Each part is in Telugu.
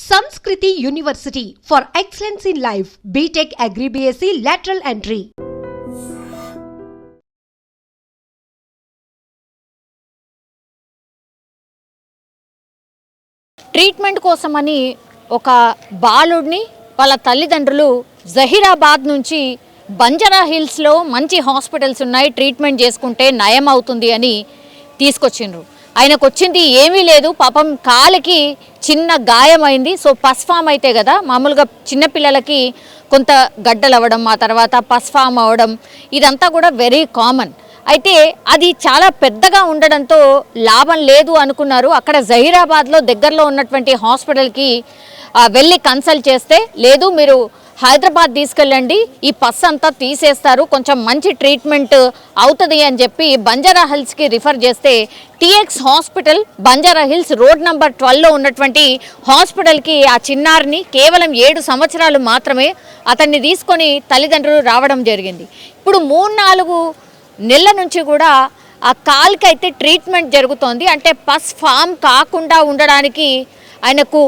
Sanskriti University for excellence in life. BTech Agri BSc lateral entry. Treatment కోసమని ఒక బాలుడిని వాళ్ళ తల్లిదండ్రులు జహీరాబాద్ నుంచి బంజారా హిల్స్లో మంచి హాస్పిటల్స్ ఉన్నాయి, ట్రీట్మెంట్ చేసుకుంటే నయం అవుతుంది అని తీసుకొచ్చిండ్రు. ఆయనకు వచ్చింది ఏమీ లేదు, పాపం కాలికి చిన్న గాయమైంది. సో పస్ ఫామ్ అయితే కదా మామూలుగా చిన్నపిల్లలకి కొంత గడ్డలు అవ్వడం, ఆ తర్వాత పస్ ఫామ్ అవ్వడం ఇదంతా కూడా వెరీ కామన్. అయితే అది చాలా పెద్దగా ఉండడంతో లాభం లేదు అనుకున్నారు. అక్కడ జహీరాబాద్లో దగ్గరలో ఉన్నటువంటి హాస్పిటల్కి వెళ్ళి కన్సల్ట్ చేస్తే, లేదు మీరు హైదరాబాద్ తీసుకెళ్ళండి, ఈ పస్ అంతా తీసేస్తారు, కొంచెం మంచి ట్రీట్మెంట్ అవుతుంది అని చెప్పి బంజారా హిల్స్కి రిఫర్ చేస్తే TX hospital Banjara Hills road number 12లో ఉన్నటువంటి హాస్పిటల్కి ఆ చిన్నారిని కేవలం 7 సంవత్సరాలు మాత్రమే అతన్ని తీసుకొని తల్లిదండ్రులు రావడం జరిగింది. ఇప్పుడు 3-4 నెలల నుంచి కూడా ఆ కాల్కి అయితే ట్రీట్మెంట్ జరుగుతోంది. అంటే పస్ ఫామ్ కాకుండా ఉండడానికి ఆయనకు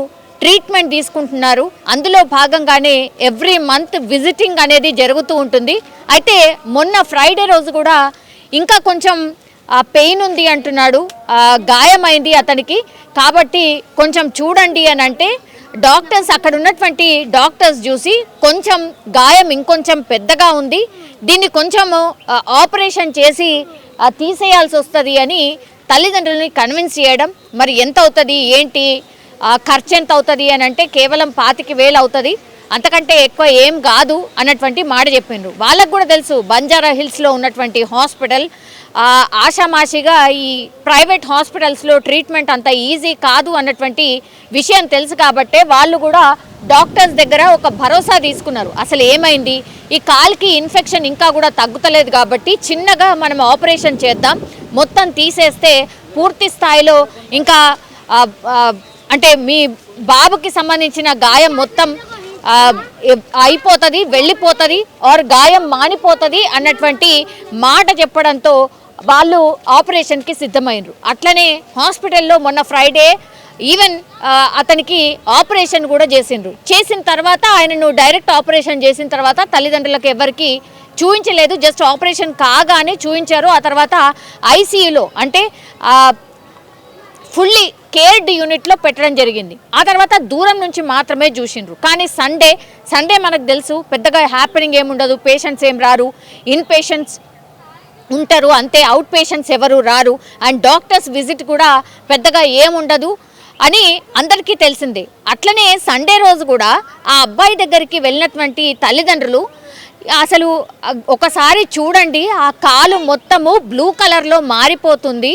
ట్రీట్మెంట్ తీసుకుంటున్నారు. అందులో భాగంగానే ఎవ్రీ మంత్ విజిటింగ్ అనేది జరుగుతూ ఉంటుంది. అయితే మొన్న ఫ్రైడే రోజు కూడా ఇంకా కొంచెం పెయిన్ ఉంది అంటున్నాడు, గాయమైంది అతనికి, కాబట్టి కొంచెం చూడండి అని అంటే డాక్టర్స్ అక్కడ ఉన్నటువంటి డాక్టర్స్ చూసి కొంచెం గాయం ఇంకొంచెం పెద్దగా ఉంది, దీన్ని కొంచెం ఆపరేషన్ చేసి తీసేయాల్సి వస్తుంది అని తల్లిదండ్రులని కన్విన్స్ చేయడం. మరి ఎంత అవుతుంది ఏంటి, ఖర్చు ఎంత అవుతుంది అని అంటే కేవలం 25,000 అవుతుంది, అంతకంటే ఎక్కువ ఏం కాదు అన్నటువంటి మాట చెప్పిండ్రు. వాళ్ళకు కూడా తెలుసు బంజారా హిల్స్లో ఉన్నటువంటి హాస్పిటల్ ఆషామాషిగా ఈ ప్రైవేట్ హాస్పిటల్స్లో ట్రీట్మెంట్ అంత ఈజీ కాదు అన్నటువంటి విషయం తెలుసు. కాబట్టే వాళ్ళు కూడా డాక్టర్స్ దగ్గర ఒక భరోసా తీసుకున్నారు. అసలు ఏమైంది, ఈ కాల్కి ఇన్ఫెక్షన్ ఇంకా కూడా తగ్గుతలేదు కాబట్టి చిన్నగా మనం ఆపరేషన్ చేద్దాం, మొత్తం తీసేస్తే పూర్తి స్థాయిలో ఇంకా అంటే మీ బాబుకి సంబంధించిన గాయం మొత్తం అయిపోతుంది, వెళ్ళిపోతుంది, ఆర్ గాయం మానిపోతుంది అన్నటువంటి మాట చెప్పడంతో వాళ్ళు ఆపరేషన్కి సిద్ధమైనరు. అట్లనే హాస్పిటల్లో మొన్న ఫ్రైడే ఈవెన్ అతనికి ఆపరేషన్ కూడా చేసిండ్రు. చేసిన తర్వాత ఆయనను డైరెక్ట్ ఆపరేషన్ చేసిన తర్వాత తల్లిదండ్రులకు ఎవరికి చూపించలేదు, జస్ట్ ఆపరేషన్ కాగానే చూపించారు. ఆ తర్వాత ఐసీయూలో అంటే ఫుల్లీ కేర్డ్ యూనిట్లో పెట్టడం జరిగింది. ఆ తర్వాత దూరం నుంచి మాత్రమే చూసిండ్రు. కానీ సండే మనకు తెలుసు పెద్దగా హ్యాపెనింగ్ ఏముండదు, పేషెంట్స్ ఏం రారు, ఇన్ పేషెంట్స్ ఉంటారు అంతే, అవుట్ పేషెంట్స్ ఎవరు రారు, అండ్ డాక్టర్స్ విజిట్ కూడా పెద్దగా ఏముండదు అని అందరికీ తెలిసిందే. అట్లనే సండే రోజు కూడా ఆ అబ్బాయి దగ్గరికి వెళ్ళినటువంటి తల్లిదండ్రులు అసలు ఒకసారి చూడండి, ఆ కాలు మొత్తము బ్లూ కలర్లో మారిపోతుంది,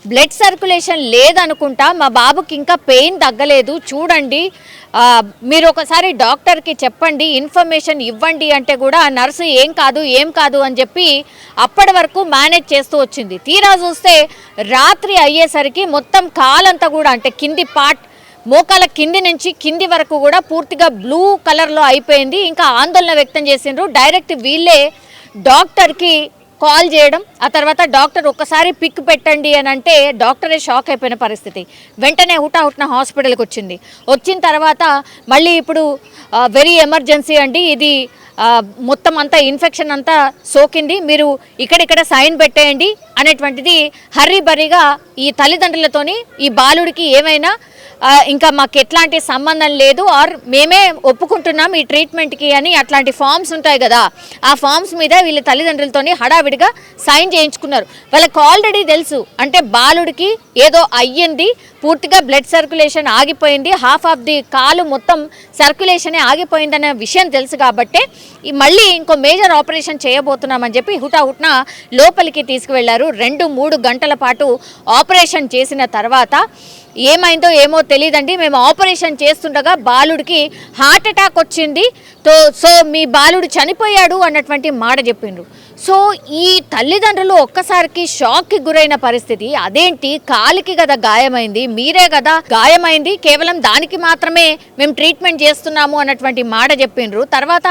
బ్లడ్ సర్క్యులేషన్ లేదనుకుంటా, మా బాబుకి ఇంకా పెయిన్ తగ్గలేదు, చూడండి మీరు ఒకసారి డాక్టర్కి చెప్పండి, ఇన్ఫర్మేషన్ ఇవ్వండి అంటే కూడా నర్సు ఏం కాదు అని చెప్పి అప్పటి వరకు మేనేజ్ చేస్తూ వచ్చింది. తీరా చూస్తే రాత్రి అయ్యేసరికి మొత్తం కాలంతా కూడా అంటే కింది పార్ట్ మోకాల కింది నుంచి కింది వరకు కూడా పూర్తిగా బ్లూ కలర్లో అయిపోయింది. ఇంకా ఆందోళన వ్యక్తం చేసిండ్రు. డైరెక్ట్ వీళ్ళే డాక్టర్కి కాల్ చేయడం, ఆ తర్వాత డాక్టర్ ఒక్కసారి పిక్ పెట్టండి అని అంటే డాక్టరే షాక్ అయిపోయిన పరిస్థితి. వెంటనే హుటాహుటిన హాస్పిటల్కి వచ్చిన తర్వాత మళ్ళీ ఇప్పుడు వెరీ ఎమర్జెన్సీ అండి, ఇది మొత్తం అంతా ఇన్ఫెక్షన్ అంతా సోకింది, మీరు ఇక్కడ సైన్ పెట్టేయండి అనేటువంటిది హర్రీబరీగా ఈ తల్లిదండ్రులతోని ఈ బాలుడికి ఏమైనా ఇంకా మాకు ఎట్లాంటి సంబంధం లేదు, ఆర్ మేమే ఒప్పుకుంటున్నాం ఈ ట్రీట్మెంట్కి అని అట్లాంటి ఫామ్స్ ఉంటాయి కదా, ఆ ఫామ్స్ మీద వీళ్ళ తల్లిదండ్రులతోని హడావిడిగా సైన్ చేయించుకున్నారు. వాళ్ళకి ఆల్రెడీ తెలుసు అంటే బాలుడికి ఏదో అయ్యింది, పూర్తిగా బ్లడ్ సర్క్యులేషన్ ఆగిపోయింది, హాఫ్ ఆఫ్ ది కాలు మొత్తం సర్క్యులేషనే ఆగిపోయిందనే విషయం తెలుసు. కాబట్టి మళ్ళీ ఇంకో మేజర్ ఆపరేషన్ చేయబోతున్నామని చెప్పి హుటాహుట్న లోపలికి తీసుకువెళ్లారు. 2-3 గంటల పాటు ఆపరేషన్ చేసిన తర్వాత ఏమైందో ఏమో తెలియదండి, మేము ఆపరేషన్ చేస్తుండగా బాలుడికి హార్ట్ అటాక్ వచ్చింది, సో మీ బాలుడు చనిపోయాడు అన్నటువంటి మాట చెప్పిండ్రు. సో ఈ తల్లిదండ్రులు ఒక్కసారికి షాక్కి గురైన పరిస్థితి. అదేంటి, కాలికి కదా గాయమైంది, మీరే కదా గాయమైంది, కేవలం దానికి మాత్రమే మేము ట్రీట్మెంట్ చేస్తున్నాము అన్నటువంటి మాట చెప్పిండ్రు. తర్వాత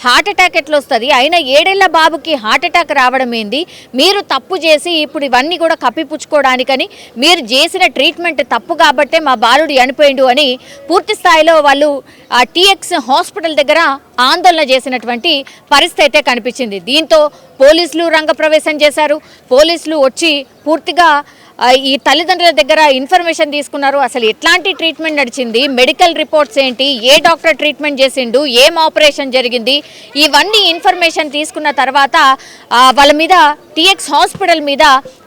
హార్ట్ అటాక్ ఎట్లా వస్తుంది, అయినా 7 ఏళ్ల బాబుకి హార్ట్ అటాక్ రావడం ఏంది, మీరు తప్పు చేసి ఇప్పుడు ఇవన్నీ కూడా కప్పిపుచ్చుకోవడానికని మీరు చేసిన ట్రీట్మెంట్ తప్పు కాబట్టే మా బాలుడు చనిపోయిండు అని పూర్తి స్థాయిలో వాళ్ళు టీఎక్స్ హాస్పిటల్ దగ్గర ఆందోళన చేసినటువంటి పరిస్థితి అయితే కనిపించింది. దీంతో పోలీసులు రంగప్రవేశం చేశారు. పోలీసులు వచ్చి పూర్తిగా ఈ తల్లిదండ్రుల దగ్గర ఇన్ఫర్మేషన్ తీసుకున్నారు. అసలు ఎట్లాంటి ట్రీట్మెంట్ నడిచింది, మెడికల్ రిపోర్ట్స్ ఏంటి, ఏ డాక్టర్ ట్రీట్మెంట్ చేసిండు, ఏం ఆపరేషన్ జరిగింది, ఇవన్నీ ఇన్ఫర్మేషన్ తీసుకున్న తర్వాత వాళ్ళ మీద టీఎక్స్ హాస్పిటల్ మీద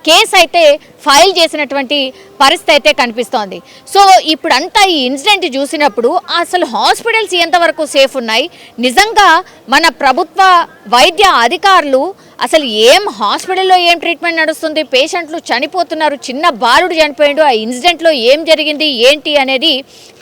కేసు అయితే ఫైల్ చేసినటువంటి పరిస్థితి అయితే కనిపిస్తోంది. సో ఇప్పుడంతా ఈ ఇన్సిడెంట్ చూసినప్పుడు అసలు హాస్పిటల్స్ ఎంతవరకు సేఫ్ ఉన్నాయి, నిజంగా మన ప్రభుత్వ వైద్య అధికారులు అసలు ఏం హాస్పిటల్లో ఏం ట్రీట్మెంట్ నడుస్తుంది, పేషెంట్లు చనిపోతున్నారు, చిన్న బాలుడు చనిపోయాడు, ఆ ఇన్సిడెంట్లో ఏం జరిగింది ఏంటి అనేది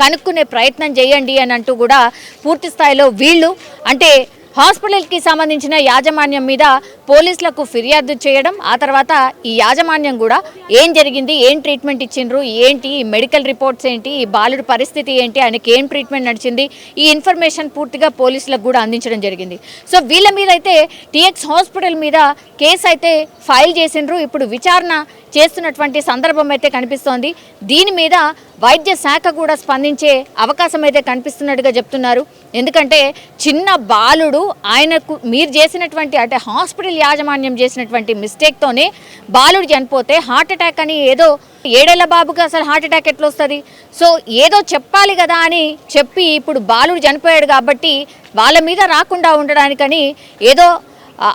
కనుక్కునే ప్రయత్నం చేయండి అని అంటూ కూడా పూర్తి స్థాయిలో వీళ్ళు అంటే హాస్పిటల్కి సంబంధించిన యాజమాన్యం మీద పోలీసులకు ఫిర్యాదు చేయడం, ఆ తర్వాత ఈ యాజమాన్యం కూడా ఏం జరిగింది, ఏం ట్రీట్మెంట్ ఇచ్చిండ్రు, ఏంటి మెడికల్ రిపోర్ట్స్ ఏంటి, ఈ బాలుడి పరిస్థితి ఏంటి, ఆయనకి ఏం ట్రీట్మెంట్ నడిచింది, ఈ ఇన్ఫర్మేషన్ పూర్తిగా పోలీసులకు కూడా అందించడం జరిగింది. సో వీళ్ళ మీద అయితే టీఎక్స్ హాస్పిటల్ మీద కేసు అయితే ఫైల్ చేసిండ్రు. ఇప్పుడు విచారణ చేస్తున్నటువంటి సందర్భం అయితే కనిపిస్తోంది. దీని మీద వైద్య శాఖ కూడా స్పందించే అవకాశం అయితే కనిపిస్తున్నట్టుగా చెప్తున్నారు. ఎందుకంటే చిన్న బాలుడు, ఆయనకు మీరు చేసినటువంటి అంటే హాస్పిటల్ యాజమాన్యం చేసినటువంటి మిస్టేక్తోనే బాలుడు చనిపోతే హార్ట్ అటాక్ అని ఏదో 7 ఏళ్ల బాబుకి అసలు హార్ట్ అటాక్ ఎట్లా వస్తుంది, సో ఏదో చెప్పాలి కదా అని చెప్పి ఇప్పుడు బాలుడు చనిపోయాడు కాబట్టి వాళ్ళ మీద రాకుండా ఉండడానికని ఏదో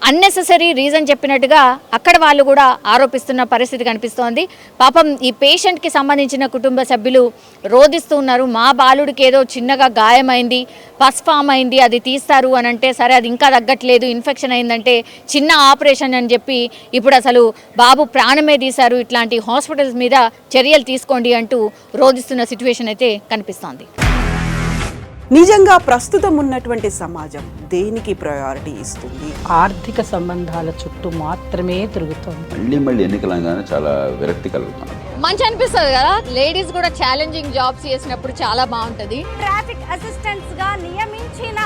అన్నెసెసరీ రీజన్ చెప్పినట్టుగా అక్కడ వాళ్ళు కూడా ఆరోపిస్తున్న పరిస్థితి కనిపిస్తోంది. పాపం ఈ పేషెంట్కి సంబంధించిన కుటుంబ సభ్యులు రోధిస్తూ ఉన్నారు. మా బాలుడికి ఏదో చిన్నగా గాయమైంది, పస్ ఫామ్ అయింది, అది తీస్తారు అని అంటే సరే అది ఇంకా తగ్గట్లేదు, ఇన్ఫెక్షన్ అయిందంటే చిన్న ఆపరేషన్ అని చెప్పి ఇప్పుడు అసలు బాబు ప్రాణమే తీశారు, ఇట్లాంటి హాస్పిటల్స్ మీద చర్యలు తీసుకోండి అంటూ రోధిస్తున్న సిచ్యువేషన్ అయితే కనిపిస్తోంది. నిజంగా ప్రస్తుతం ఉన్నటువంటి సమాజం దేనికి ప్రయారిటీ ఇస్తుంది? ఆర్థిక సంబంధాల చుట్టూ మాత్రమే తిరుగుతుంది. మళ్ళీ ఎన్నికలంగానే చాలా విరక్తి కలుగుతాను. మంచి అనిపిస్తుంది కదా, లేడీస్ కూడా ఛాలెంజింగ్ జాబ్స్ చేసినప్పుడు చాలా బాగుంటది. ట్రాఫిక్ అసిస్టెంట్స్ గా నియమించిన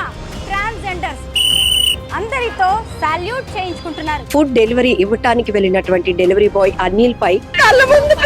ట్రాన్స్జెండర్స్ అందరితో సాల్యూట్ చేయించుకుంటున్నారు. ఫుడ్ డెలివరీ ఇవ్వటానికి వెళ్ళినటువంటి డెలివరీ బాయ్ అనిల్ పై కళ్ళ ముందు